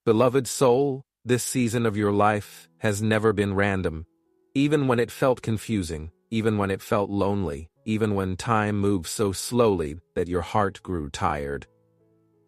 Beloved soul, this season of your life has never been random. Even when it felt confusing, even when it felt lonely, even when time moved so slowly that your heart grew tired.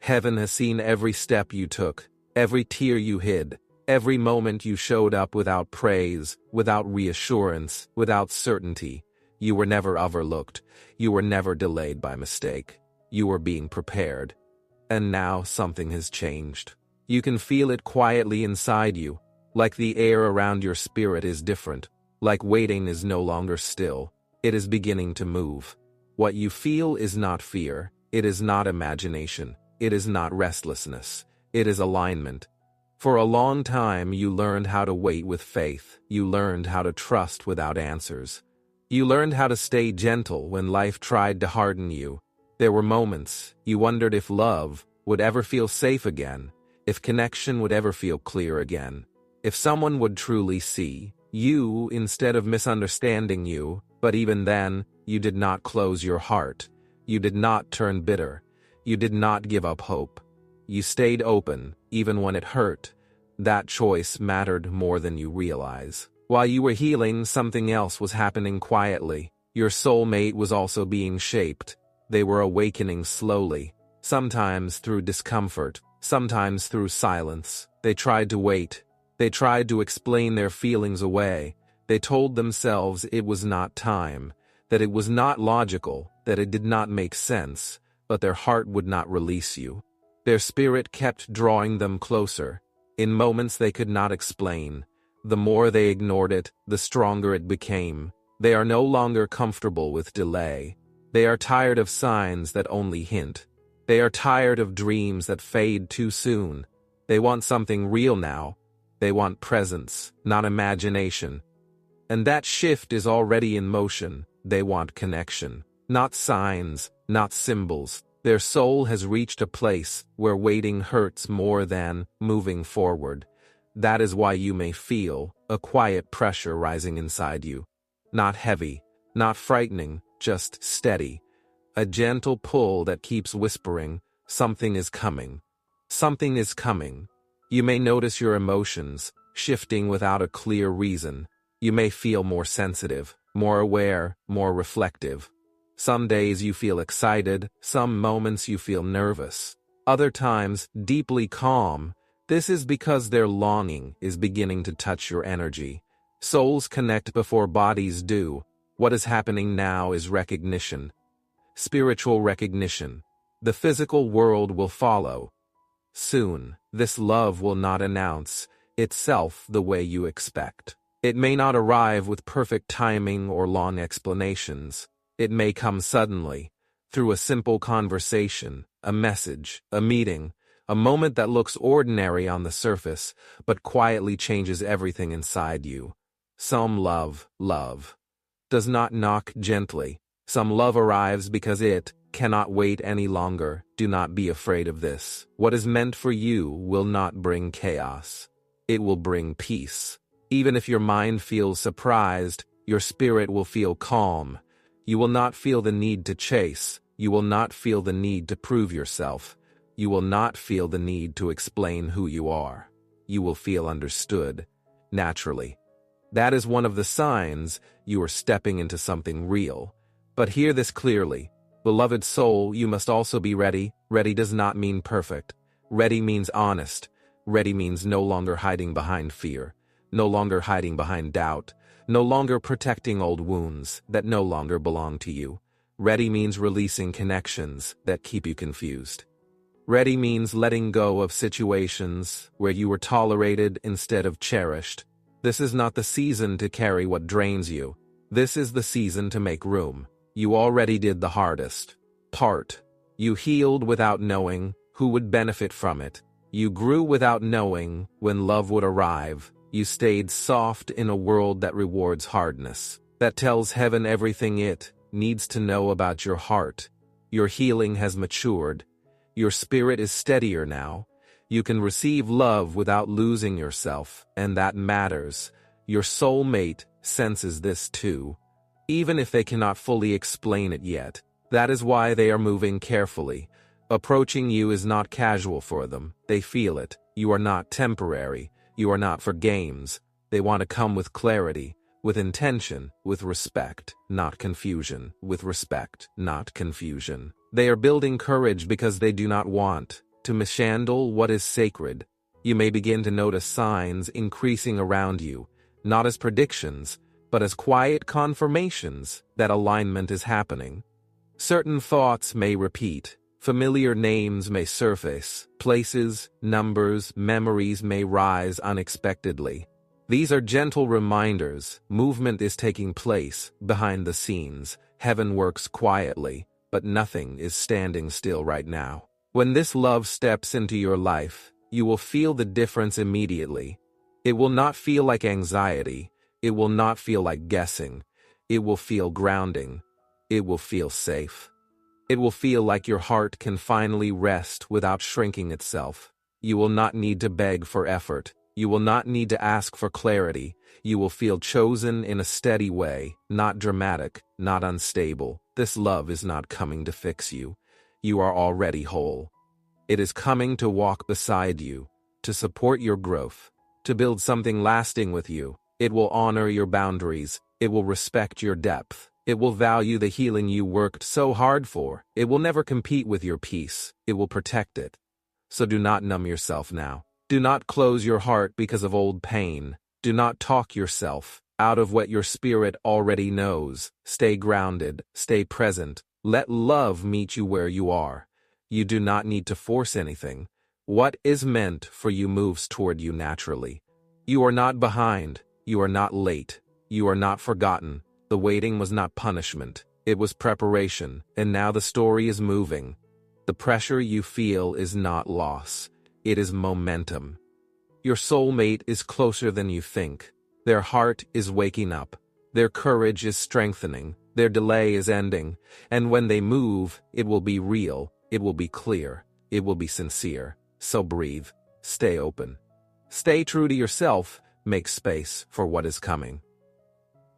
Heaven has seen every step you took, every tear you hid, every moment you showed up without praise, without reassurance, without certainty. You were never overlooked. You were never delayed by mistake. You were being prepared. And now something has changed. You can feel it quietly inside you, like the air around your spirit is different, like waiting is no longer still. It is beginning to move. What you feel is not fear. It is not imagination. It is not restlessness. It is alignment. For a long time you learned how to wait with faith. You learned how to trust without answers. You learned how to stay gentle when life tried to harden you. There were moments you wondered if love would ever feel safe again, if connection would ever feel clear again, if someone would truly see you instead of misunderstanding you. But even then, you did not close your heart. You did not turn bitter. You did not give up hope. You stayed open, even when it hurt. That choice mattered more than you realize. While you were healing, something else was happening quietly. Your soulmate was also being shaped. They were awakening slowly, sometimes through discomfort, sometimes through silence. They tried to wait. They tried to explain their feelings away. They told themselves it was not time, that it was not logical, that it did not make sense, but their heart would not release you. Their spirit kept drawing them closer, in moments they could not explain. The more they ignored it, the stronger it became. They are no longer comfortable with delay. They are tired of signs that only hint. They are tired of dreams that fade too soon. They want something real now. They want presence, not imagination. And that shift is already in motion. They want connection, not signs, not symbols. Their soul has reached a place where waiting hurts more than moving forward. That is why you may feel a quiet pressure rising inside you. Not heavy, not frightening, just steady. A gentle pull that keeps whispering, something is coming. Something is coming. You may notice your emotions shifting without a clear reason. You may feel more sensitive, more aware, more reflective. Some days you feel excited, some moments you feel nervous, other times deeply calm. This is because their longing is beginning to touch your energy. Souls connect before bodies do. What is happening now is recognition. Spiritual recognition. The physical world will follow. Soon, this love will not announce itself the way you expect. It may not arrive with perfect timing or long explanations. It may come suddenly, through a simple conversation, a message, a meeting, a moment that looks ordinary on the surface, but quietly changes everything inside you. Some love does not knock gently. Some love arrives because it cannot wait any longer. Do not be afraid of this. What is meant for you will not bring chaos. It will bring peace. Even if your mind feels surprised, your spirit will feel calm. You will not feel the need to chase. You will not feel the need to prove yourself. You will not feel the need to explain who you are. You will feel understood, naturally. That is one of the signs you are stepping into something real. But hear this clearly. Beloved soul, you must also be ready. Ready does not mean perfect. Ready means honest. Ready means no longer hiding behind fear. No longer hiding behind doubt, no longer protecting old wounds that no longer belong to you. Ready means releasing connections that keep you confused. Ready means letting go of situations where you were tolerated instead of cherished. This is not the season to carry what drains you. This is the season to make room. You already did the hardest part. You healed without knowing who would benefit from it. You grew without knowing when love would arrive. You stayed soft in a world that rewards hardness, that tells heaven everything it needs to know about your heart. Your healing has matured. Your spirit is steadier now. You can receive love without losing yourself, and that matters. Your soulmate senses this too, even if they cannot fully explain it yet. That is why they are moving carefully. Approaching you is not casual for them. They feel it. You are not temporary. You are not for games. They want to come with clarity, with intention, with respect, not confusion, with respect, not confusion. They are building courage because they do not want to mishandle what is sacred. You may begin to notice signs increasing around you, not as predictions, but as quiet confirmations that alignment is happening. Certain thoughts may repeat, familiar names may surface, places, numbers, memories may rise unexpectedly. These are gentle reminders. Movement is taking place behind the scenes. Heaven works quietly, but nothing is standing still right now. When this love steps into your life, you will feel the difference immediately. It will not feel like anxiety. It will not feel like guessing. It will feel grounding. It will feel safe. It will feel like your heart can finally rest without shrinking itself. You will not need to beg for effort. You will not need to ask for clarity. You will feel chosen in a steady way, not dramatic, not unstable. This love is not coming to fix you. You are already whole. It is coming to walk beside you, to support your growth, to build something lasting with you. It will honor your boundaries. It will respect your depth. It will value the healing you worked so hard for. It will never compete with your peace. It will protect it. So do not numb yourself now. Do not close your heart because of old pain. Do not talk yourself out of what your spirit already knows. Stay grounded. Stay present. Let love meet you where you are. You do not need to force anything. What is meant for you moves toward you naturally. You are not behind. You are not late. You are not forgotten. The waiting was not punishment. It was preparation, and now the story is moving. The pressure you feel is not loss. It is momentum. Your soulmate is closer than you think. Their heart is waking up. Their courage is strengthening. Their delay is ending. And when they move, it will be real. It will be clear. It will be sincere. So breathe. Stay open. Stay true to yourself. Make space for what is coming.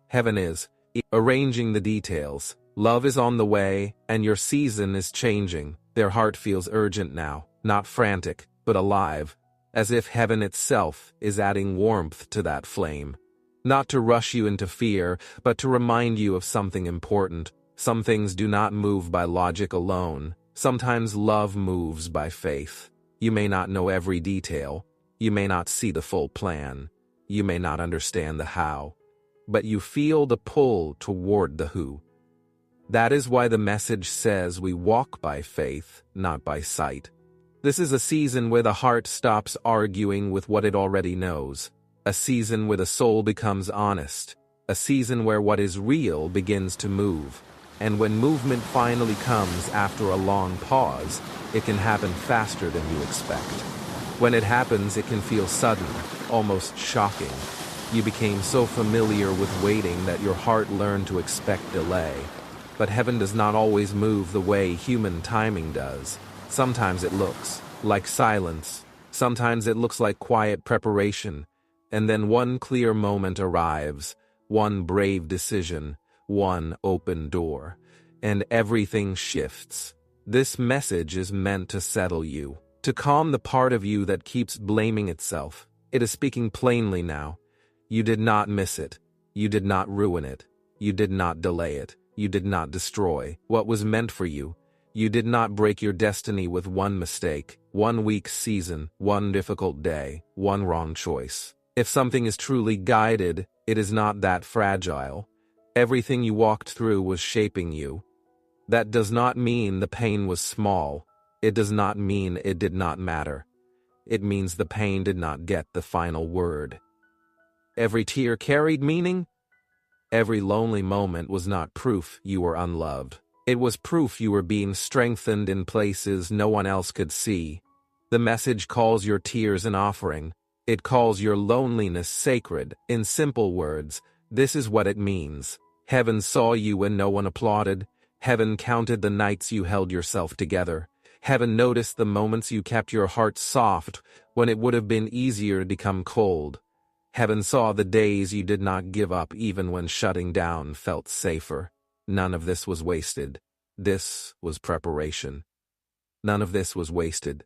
Heaven is arranging the details. Love is on the way, and your season is changing. Their heart feels urgent now, not frantic, but alive, as if heaven itself is adding warmth to that flame. Not to rush you into fear, but to remind you of something important. Some things do not move by logic alone. Sometimes love moves by faith. You may not know every detail. You may not see the full plan. You may not understand the how. But you feel the pull toward the who. That is why the message says we walk by faith, not by sight. This is a season where the heart stops arguing with what it already knows. A season where the soul becomes honest. A season where what is real begins to move. And when movement finally comes after a long pause, it can happen faster than you expect. When it happens, it can feel sudden, almost shocking. You became so familiar with waiting that your heart learned to expect delay. But heaven does not always move the way human timing does. Sometimes it looks like silence. Sometimes it looks like quiet preparation. And then one clear moment arrives, one brave decision, one open door, and everything shifts. This message is meant to settle you, to calm the part of you that keeps blaming itself. It is speaking plainly now. You did not miss it. You did not ruin it. You did not delay it. You did not destroy what was meant for you. You did not break your destiny with one mistake, one weak season, one difficult day, one wrong choice. If something is truly guided, it is not that fragile. Everything you walked through was shaping you. That does not mean the pain was small. It does not mean it did not matter. It means the pain did not get the final word. Every tear carried meaning. Every lonely moment was not proof you were unloved. It was proof you were being strengthened in places no one else could see. The message calls your tears an offering. It calls your loneliness sacred. In simple words, this is what it means. Heaven saw you when no one applauded. Heaven counted the nights you held yourself together. Heaven noticed the moments you kept your heart soft when it would have been easier to become cold. Heaven saw the days you did not give up even when shutting down felt safer. None of this was wasted. This was preparation. None of this was wasted.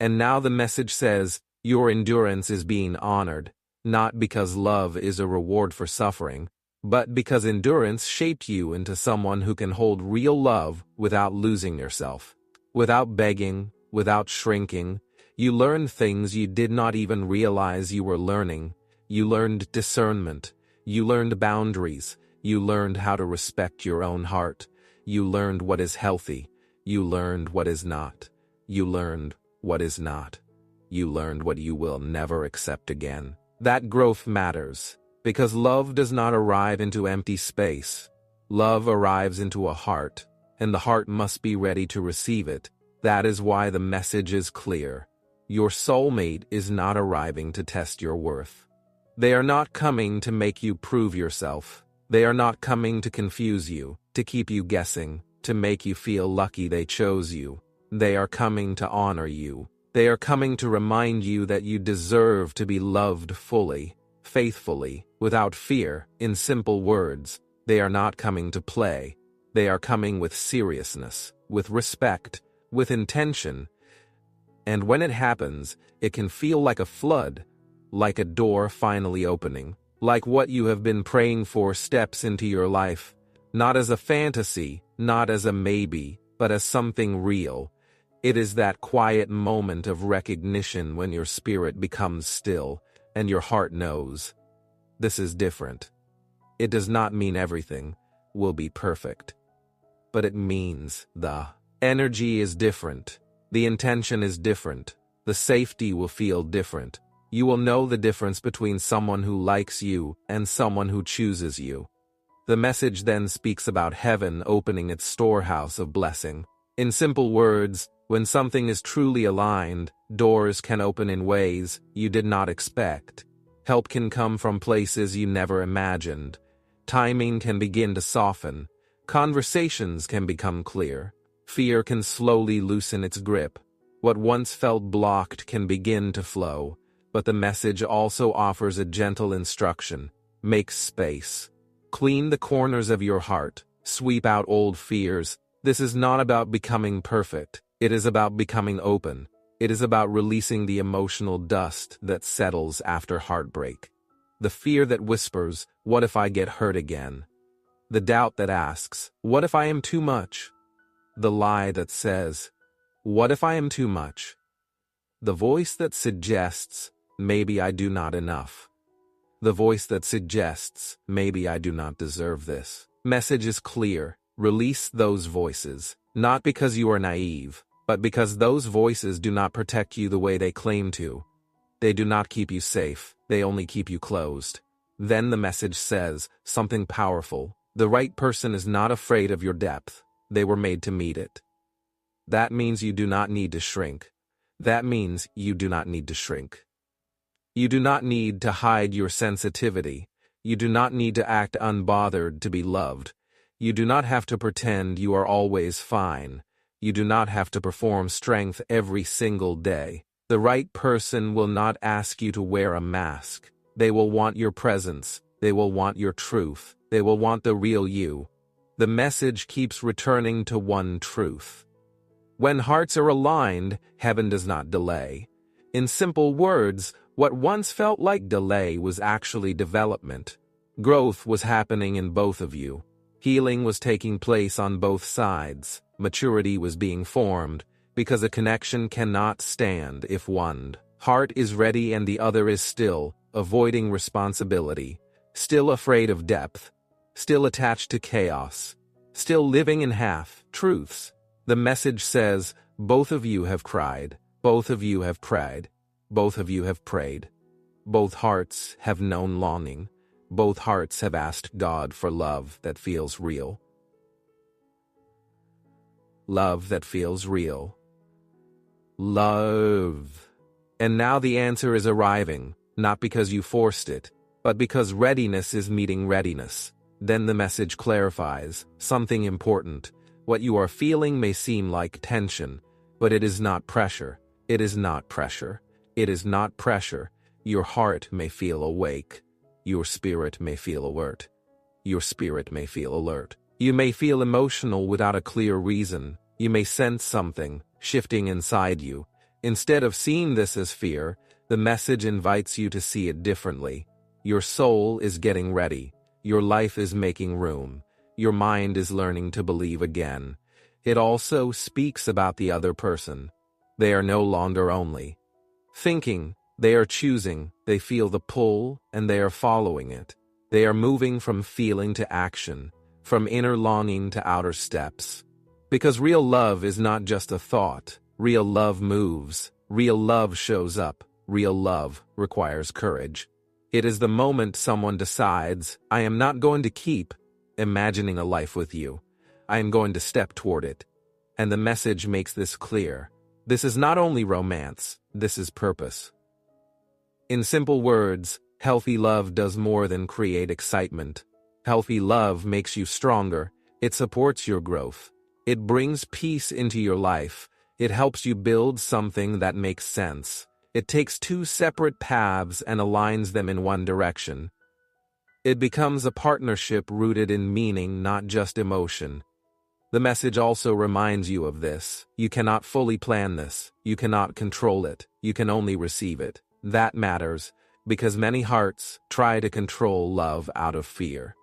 And now the message says, Your endurance is being honored, not because love is a reward for suffering, but because endurance shaped you into someone who can hold real love without losing yourself. Without begging, without shrinking, you learned things you did not even realize you were learning. You learned discernment. You learned boundaries. You learned how to respect your own heart. You learned what is healthy. You learned what is not. You learned what is not. You learned what you will never accept again. That growth matters, because love does not arrive into empty space. Love arrives into a heart, and the heart must be ready to receive it. That is why the message is clear. Your soulmate is not arriving to test your worth. They are not coming to make you prove yourself. They are not coming to confuse you, to keep you guessing, to make you feel lucky they chose you. They are coming to honor you. They are coming to remind you that you deserve to be loved fully, faithfully, without fear. In simple words, they are not coming to play. They are coming with seriousness, with respect, with intention. And when it happens, it can feel like a flood, like a door finally opening, like what you have been praying for steps into your life, not as a fantasy, not as a maybe, but as something real. It is that quiet moment of recognition when your spirit becomes still and your heart knows. This is different. It does not mean everything will be perfect, but it means the energy is different, the intention is different, the safety will feel different. You will know the difference between someone who likes you and someone who chooses you. The message then speaks about heaven opening its storehouse of blessing. In simple words, when something is truly aligned, doors can open in ways you did not expect. Help can come from places you never imagined. Timing can begin to soften. Conversations can become clear. Fear can slowly loosen its grip. What once felt blocked can begin to flow. But the message also offers a gentle instruction. Make space. Clean the corners of your heart. Sweep out old fears. This is not about becoming perfect. It is about becoming open. It is about releasing the emotional dust that settles after heartbreak. The fear that whispers, "What if I get hurt again?" The doubt that asks, "What if I am too much?" The lie that says, "What if I am too much?" The voice that suggests, "Maybe I do not enough." The voice that suggests, "Maybe I do not deserve this." Message is clear. Release those voices, not because you are naive, but because those voices do not protect you the way they claim to. They do not keep you safe, they only keep you closed. Then the message says something powerful. The right person is not afraid of your depth. They were made to meet it. That means you do not need to shrink. That means you do not need to shrink. You do not need to hide your sensitivity. You do not need to act unbothered to be loved. You do not have to pretend you are always fine. You do not have to perform strength every single day. The right person will not ask you to wear a mask. They will want your presence. They will want your truth. They will want the real you. The message keeps returning to one truth. When hearts are aligned, heaven does not delay. In simple words, what once felt like delay was actually development. Growth was happening in both of you. Healing was taking place on both sides. Maturity was being formed, because a connection cannot stand if one heart is ready and the other is still, avoiding responsibility, still afraid of depth, still attached to chaos, still living in half-truths. The message says, both of you have cried, both of you have cried, both of you have prayed. Both hearts have known longing. Both hearts have asked God for love that feels real. Love that feels real. Love. And now the answer is arriving, not because you forced it, but because readiness is meeting readiness. Then the message clarifies something important. What you are feeling may seem like tension, but it is not pressure. It is not pressure. It is not pressure. Your heart may feel awake. Your spirit may feel alert. Your spirit may feel alert. You may feel emotional without a clear reason. You may sense something shifting inside you. Instead of seeing this as fear, The message invites you to see it differently. Your soul is getting ready. Your life is making room. Your mind is learning to believe again. It also speaks about the other person. They are no longer only thinking, they are choosing, they feel the pull, and they are following it. They are moving from feeling to action, from inner longing to outer steps. Because real love is not just a thought. Real love moves. Real love shows up. Real love requires courage. It is the moment someone decides, I am not going to keep imagining a life with you. I am going to step toward it. And the message makes this clear. This is not only romance, this is purpose. In simple words, healthy love does more than create excitement. Healthy love makes you stronger. It supports your growth. It brings peace into your life. It helps you build something that makes sense. It takes two separate paths and aligns them in one direction. It becomes a partnership rooted in meaning, not just emotion. The message also reminds you of this. You cannot fully plan this. You cannot control it. You can only receive it. That matters, because many hearts try to control love out of fear.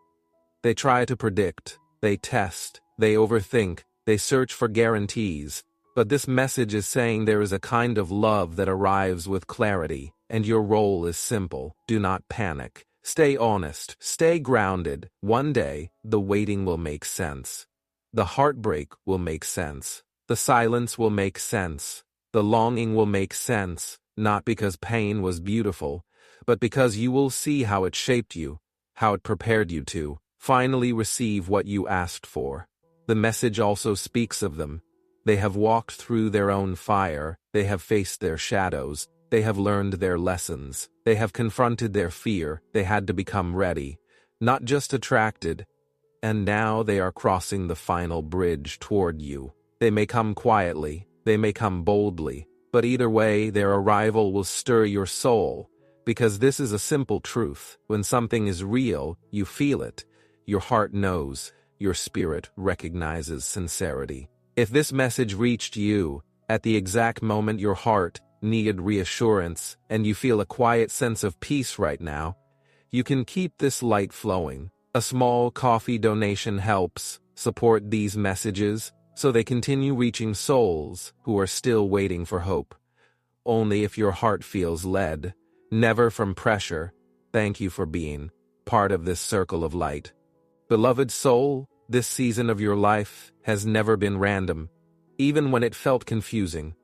They try to predict, they test, they overthink, they search for guarantees. But this message is saying there is a kind of love that arrives with clarity, and your role is simple. Do not panic. Stay honest. Stay grounded. One day, the waiting will make sense. The heartbreak will make sense. The silence will make sense. The longing will make sense, not because pain was beautiful, but because you will see how it shaped you, how it prepared you to finally receive what you asked for. The message also speaks of them. They have walked through their own fire. They have faced their shadows. They have learned their lessons. They have confronted their fear. They had to become ready, not just attracted. And now they are crossing the final bridge toward you. They may come quietly, they may come boldly, but either way, their arrival will stir your soul, because this is a simple truth. When something is real, you feel it. Your heart knows, your spirit recognizes sincerity. If this message reached you, at the exact moment your heart needed reassurance, and you feel a quiet sense of peace right now, you can keep this light flowing. A small coffee donation helps support these messages so they continue reaching souls who are still waiting for hope. Only if your heart feels led, never from pressure. Thank you for being part of this circle of light. Beloved soul, this season of your life has never been random. Even when it felt confusing,